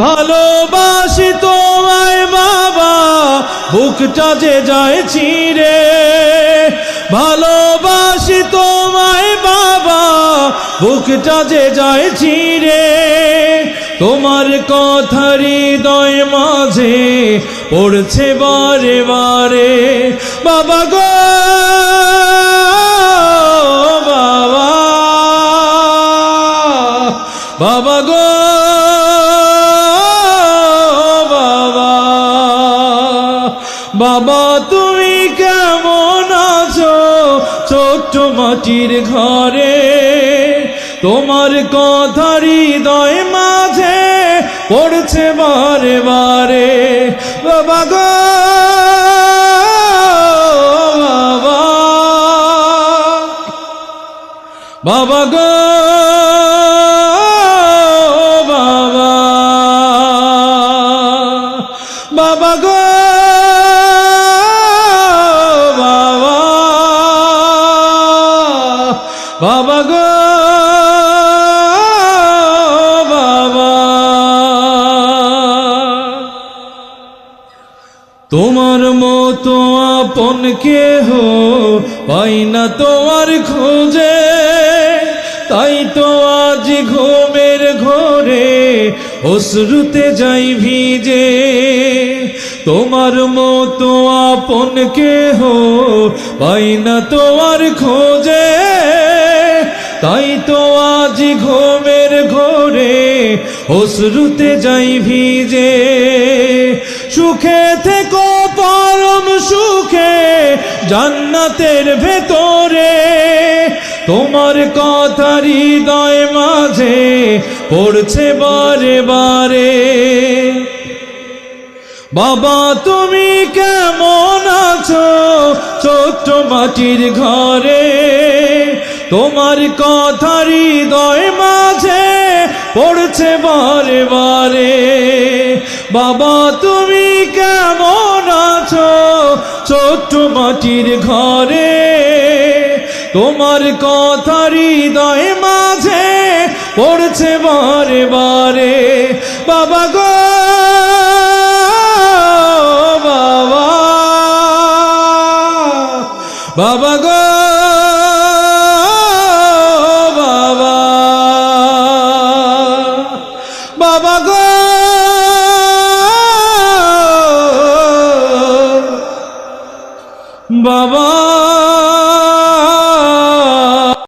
ভালোবাসি তোমায় বাবা, বুকটা যে যায় চিরে। ভালোবাসি তোমায় বাবা, বুকটা যে যায় চিরে। তোমার কথা হৃদয় মাঝে পড়ছে বারে বারে। বাবা গো বাবা, বাবা গো বাবা, বাবা তুমি কেমন আছো ছোট্ট মাটির ঘরে? তোমার কথা হৃদয় মাঝে পড়ছে বারে বারে। বাবা গো বাবা, বাবা গো বাবা, বাবা গো বাবা, বাবা গো বাবা। তোমার মতো আপন কেহ পাই না তোমার খোঁজে, তাই তো আজ ঘুমের ঘোরে অশ্রুতে যাই ভিজে। তোমার মতো আপন কেহ পাই না তোমার খোঁজে, তাই তো আজ ঘুমের ঘোরে অশ্রুতে যাই ভিজে। সুখে থেকো পরম সুখে জান্নাতের ভেতরে, তোমার কথা হৃদয় মাঝে পড়ছে বারে বারে। বাবা তুমি কেমন আছো ছোট্ট মাটির ঘরে? তোমার কথা হৃদয় মাঝে পড়ছে বারে বারে। বাবা তুমি কেমন আছো ছোট্ট মাটির ঘরে? তোমার কথা হৃদয় মাঝে পড়ছে বারে বারে। বাবা গো বাবা, বাবা গো